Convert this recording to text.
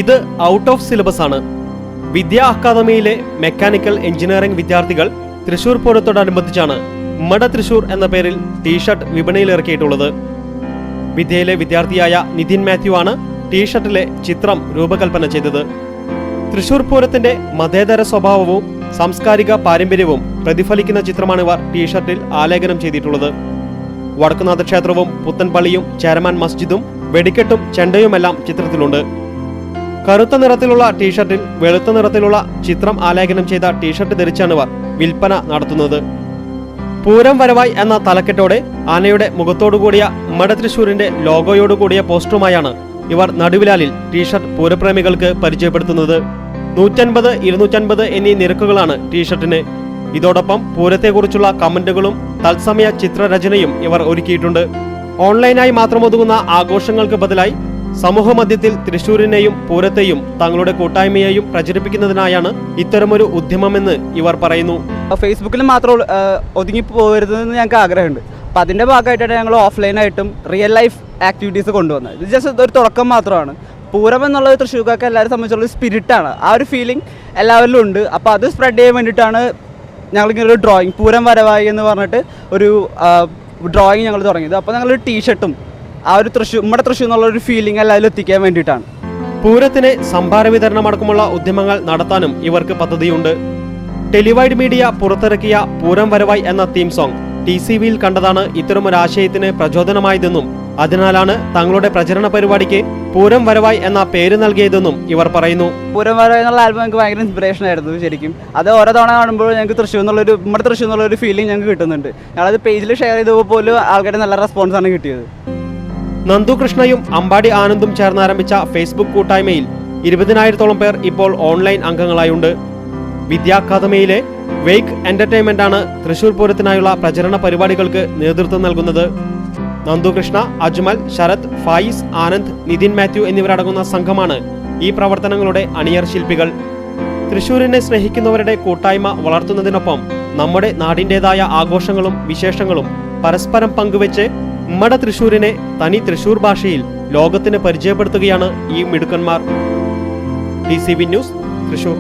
ഇത് out of syllabus ആണ്. വിദ്യാ അക്കാദമിയിലെ mechanical engineering വിദ്യാർത്ഥികൾ തൃശൂർ പൂരത്തോടനുബന്ധിച്ചാണ് മട തൃശൂർ എന്ന പേരിൽ ടീഷർട്ട് വിപണിയിൽ ഇറക്കിയിട്ടുള്ളത്. വിദ്യയിലെ വിദ്യാർത്ഥിയായ നിതിൻ മാത്യു ആണ് ടീഷർട്ടിലെ ചിത്രം രൂപകൽപ്പന ചെയ്തത്. തൃശൂർ പൂരത്തിന്റെ മതേതര സ്വഭാവവും സാംസ്കാരിക പാരമ്പര്യവും പ്രതിഫലിക്കുന്ന ചിത്രമാണ് ഇവർ ടീഷർട്ടിൽ ആലേഖനം ചെയ്തിട്ടുള്ളത്. വടക്കുനാഥ ക്ഷേത്രവും പുത്തൻപള്ളിയും ചേരമാൻ മസ്ജിദും വെടിക്കെട്ടും ചെണ്ടയുമെല്ലാം ചിത്രത്തിലുണ്ട്. കറുത്ത നിറത്തിലുള്ള ടീഷർട്ടിൽ വെളുത്ത നിറത്തിലുള്ള ചിത്രം ആലേഖനം ചെയ്ത ടീഷർട്ട് ധരിച്ചാണ് ഇവർ വിൽപ്പന നടത്തുന്നത്. പൂരം വരവായി എന്ന തലക്കെട്ടോടെ ആനയുടെ മുഖത്തോടുകൂടിയ മട തൃശൂരിന്റെ ലോഗോയോടുകൂടിയ പോസ്റ്ററുമായാണ് ഇവർ നടുവിലാലിൽ ടീഷർട്ട് പൂരപ്രേമികൾക്ക് പരിചയപ്പെടുത്തുന്നത്. 150, 250 എന്നീ നിരക്കുകളാണ് ടീഷർട്ടിന്. ഇതോടൊപ്പം പൂരത്തെക്കുറിച്ചുള്ള കമന്റുകളും തത്സമയ ചിത്രരചനയും ഇവർ ഒരുക്കിയിട്ടുണ്ട്. ഓൺലൈനായി മാത്രം ഒതുങ്ങുന്ന ആഘോഷങ്ങൾക്ക് ബദലായി സമൂഹമധ്യത്തിൽ തൃശൂരിനെയും പൂരത്തെയും തങ്ങളുടെ കൂട്ടായ്മയെയും പ്രചരിപ്പിക്കുന്നതിനായാണ് ഇത്തരമൊരു ഉദ്യമമെന്ന് ഇവർ പറയുന്നു. ഫേസ്ബുക്കിൽ മാത്രം ഒതുങ്ങി പോകരുതെന്ന് ഞങ്ങൾക്ക് ആഗ്രഹമുണ്ട്. അപ്പം അതിൻ്റെ ഭാഗമായിട്ടാണ് ഞങ്ങൾ ഓഫ്ലൈനായിട്ടും റിയൽ ലൈഫ് ആക്ടിവിറ്റീസ് കൊണ്ടുവന്നത്. ഇത് ജസ്റ്റ് ഒരു തുടക്കം മാത്രമാണ്. പൂരം എന്നുള്ളത് തൃശ്ശൂർക്കാർക്ക് എല്ലാവരും സംബന്ധിച്ചുള്ള സ്പിരിറ്റാണ്. ആ ഒരു ഫീലിംഗ് എല്ലാവരിലും ഉണ്ട്. അപ്പോൾ അത് സ്പ്രെഡ് ചെയ്യാൻ വേണ്ടിയിട്ടാണ് ഞങ്ങളിങ്ങനെ ഒരു ഡ്രോയിങ് പൂരം വരവായി എന്ന് പറഞ്ഞിട്ട് ഒരു ഡ്രോയിങ് ഞങ്ങൾ തുടങ്ങിയത്. അപ്പോൾ ഞങ്ങളൊരു ടീഷർട്ടും ആ ഒരു നമ്മുടെ തൃശ്ശൂർ എന്നുള്ളൊരു ഫീലിംഗ് എല്ലാവരും എത്തിക്കാൻ വേണ്ടിയിട്ടാണ്. പൂരത്തിന് സംഭാര വിതരണം അടക്കമുള്ള ഉദ്യമങ്ങൾ നടത്താനും ഇവർക്ക് പദ്ധതിയുണ്ട്. ടെലിവൈഡ് മീഡിയ പുറത്തിറക്കിയ പൂരം വരവായി എന്ന തീം സോങ് TCVയിൽ കണ്ടതാണ് ഇത്തരമൊരാശയത്തിന് പ്രചോദനമായതെന്നും അതിനാലാണ് തങ്ങളുടെ പ്രചരണ പരിപാടിക്ക് പൂരം വരവായി എന്ന പേര് നൽകിയതെന്നും ഇവർ പറയുന്നു. പൂരം വരവായി എന്നുള്ള ആൽബം ഞങ്ങൾക്ക് ഭയങ്കര ഇൻസ്പിറേഷൻ ആയിരുന്നു ശരിക്കും. അത് ഓരോ തവണ കാണുമ്പോൾ ഞങ്ങൾക്ക് നമ്മുടെ തൃശ്ശൂർ എന്നുള്ളൊരു ഫീലിംഗ് ഞങ്ങൾക്ക് കിട്ടുന്നുണ്ട്. ഞങ്ങളത് പേജിൽ ഷെയർ ചെയ്തപ്പോൾ പോലും ആൾക്കാരുടെ നല്ല റെസ്പോൺസാണ് കിട്ടിയത്. നന്ദു കൃഷ്ണയും അമ്പാടി ആനന്ദും ചേർന്നാരംഭിച്ച ഫേസ്ബുക്ക് കൂട്ടായ്മയിൽ 20,000-ഓളം പേർ ഇപ്പോൾ ഓൺലൈൻ അംഗങ്ങളായുണ്ട്. വിദ്യാ അക്കാദമിയിലെ വെയ്ക്ക് എന്റർടൈൻമെന്റ് ആണ് തൃശൂർ പൂരത്തിനായുള്ള പ്രചരണ പരിപാടികൾക്ക് നേതൃത്വം നൽകുന്നത്. നന്ദുകൃഷ്ണ, അജ്മൽ, ശരത്, ഫായിസ്, ആനന്ദ്, നിതിൻ മാത്യു എന്നിവരടങ്ങുന്ന സംഘമാണ് ഈ പ്രവർത്തനങ്ങളുടെ അണിയർ ശില്പികൾ. തൃശൂരിനെ സ്നേഹിക്കുന്നവരുടെ കൂട്ടായ്മ വളർത്തുന്നതിനൊപ്പം നമ്മുടെ നാടിൻ്റെതായ ആഘോഷങ്ങളും വിശേഷങ്ങളും പരസ്പരം പങ്കുവെച്ച് മട തൃശൂരിനെ തനി തൃശൂർ ഭാഷയിൽ ലോകത്തിന് പരിചയപ്പെടുത്തുകയാണ് ഈ മിടുക്കന്മാർ. TCV news, Thrissur.